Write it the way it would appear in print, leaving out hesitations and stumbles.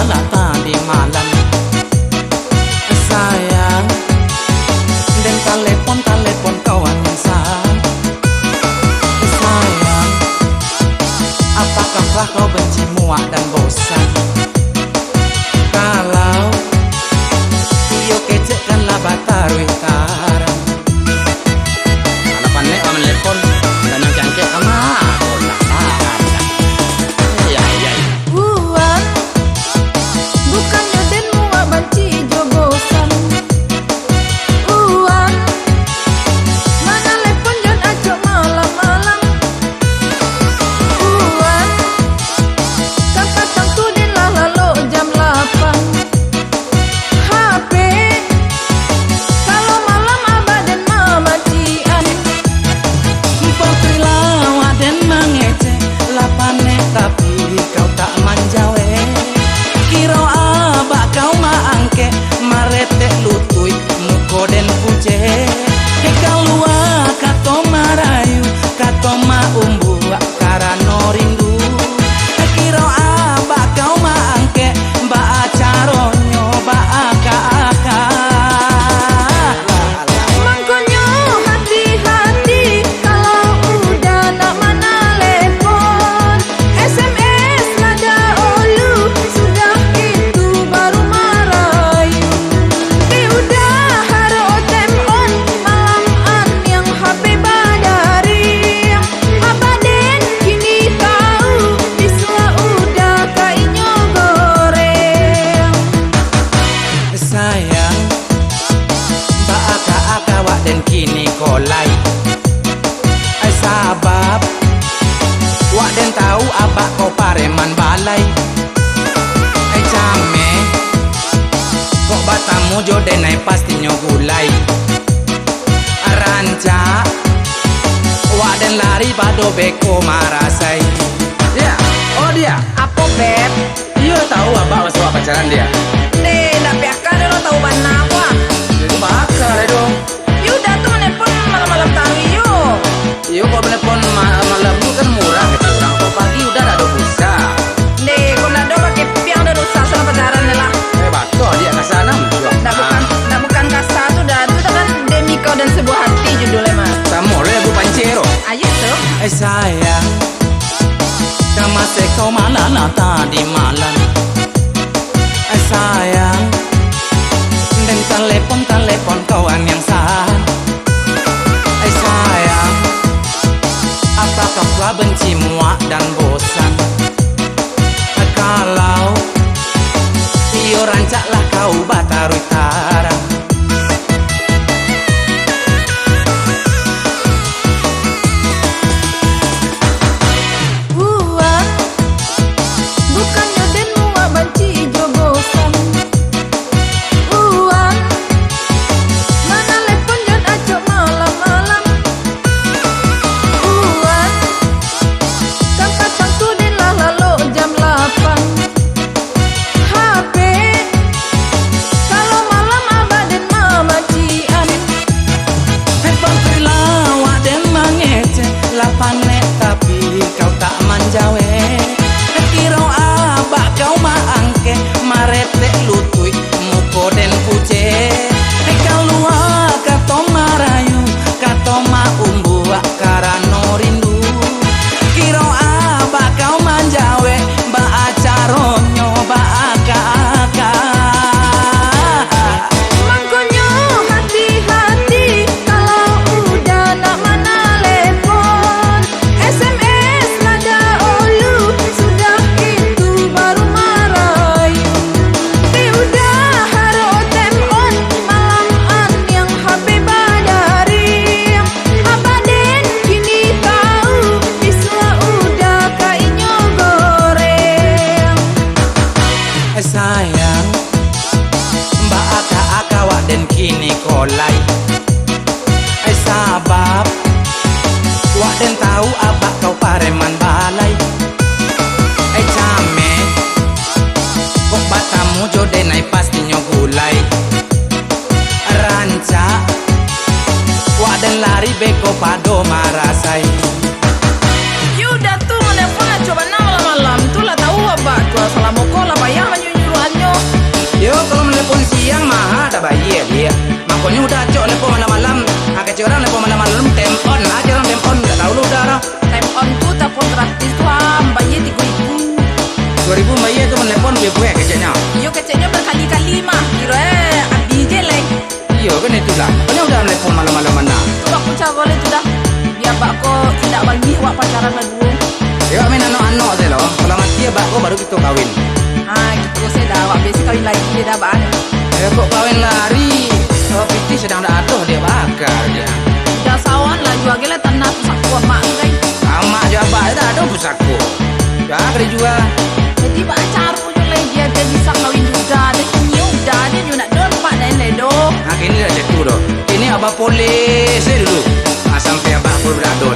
malam tadi malam. Sayang, dan telepon kawan sang. Sayang, apakah kau benci, muak dan bosan? Kalau iyo kecekkanlah batarui tarang. Anak pandai aman telepon dan yang cangkek sama bola. Uang bukannya den muak banci jo bosan. Uang mana telepon dan ajak malam-malam. Uang kan patang tu den lah lalu jam 8. HP kalau malam abah dan mama cian. Potrilah waden mangece lapane tapi kau tak manjawe. Kiro abak kau maangke marete lutui muko den puce. Kalua kato marayu kato maumbu karano rindu. Kiro abak kau maangke ba acaronyo ba aka-aka. Mangkonyo hati-hati kalau udah nak mana telepon. SMS nada olu sudah itu baru marayu. Udah haro temon malam an yang HP badari. Abaden kini tahu biswa udah kainyo goreng. Sayang, ba aka-aka wak den kini kolai. Sabab wak den tahu abak kau pareman balai. Came kok batamu joden ai pastinya gulai. Ranca wak den lari bado beko marasai. Dia, oh dia, Apa beb? iya tahu abak masuk pacaran dia. Nih, tapi akar lo tahu mana apa? Itu bakal dong. Yaudah tuh telepon malam-malam taruh yuk. Iya kok telepon malam itu kan murah gitu. Orang kau pagi udah ada bisa. Nih, kau nado pakai piang dan usah sama pacaran lah. Betul dia ke sana menjual. Ndak bukan kasar tuh dah itu kan demi kau dan sebuah hati judulnya mas. Kamu oleh bu pancero. Ayo tuh. Sayang, kamu kau malam tadi malam. Sayang, dan telepon kawan yang sah. Sayang, apakah kau benci, muak dan bosan? Kalau iyo rancaklah kau batarui tarang. Uang bukannya den muak banci jo bosan. Uang mana telepon dan ajak malam-malam. Uang kan patang tu den lah lalu jam 8. HP kalau malam abah dan mama cian. Potrilah wak den mangece lapane tapi kau tak manjawe. Kiro abak kau maangke marete lutui muko den puce. Kalua kato marayu kato maumbu karano rindu. Kiro abak kau manjawe ba acaronyo ba aka-aka. Mangkonyo hati-hati kalau udah nak mana telepon. SMS nada olu sudah itu baru marayu. Udah haro temon malam an yang HP badari. Abaden kini tahu biswa udah kainyo goreng. Sayang, mbak aka-aka wak den kini kolai. Sabab wak den tahu abak kau pareman balai. Came kok batamu joden ai pastinya gulai. Ranca wak den lari beko pado marasai. Yaudah tuh telepon coba malam-malam tuh lah tahu apa jual salam kola bayang menyuruh siang mah ada bayi dia. Makanya udah cok lepo malam-malam. Kecil orang lepo malam-malam tempon aja orang tempon. Gak tahu lu udah lah. Time on tuh telepon gratis tuh bayar 3.000. 2000 bayi itu menelepon gue kecilnya. Iyo keceknya berkali-kali mah. Kira abis je leh. Iya kan itulah. Makanya udah menelepon malam-malam mana. Coba aku cakap boleh tuh dah. Biar bak ko tidak bagi wak pacaran berdua. Ya main anak-anak saya loh. Kalau mati ya bak baru kita kawin. Gitu saya dah wak biasa kawin lagi dia dah bak Ya kok kawin lari. Kalau Piti sedang ada aduh dia bakar dia. dah sawan lah jual gila tanah pusakku mak kan. Sama jabat dah ada pusakku. Ya kerja jual. Jadi bak acar pun lagi dia bisa kawin juga. Dia nyiu dah dia juga nak dormak dan ledo. Nah kini dah cetu doh. Ini abah polis dulu. Sampai abah pun berado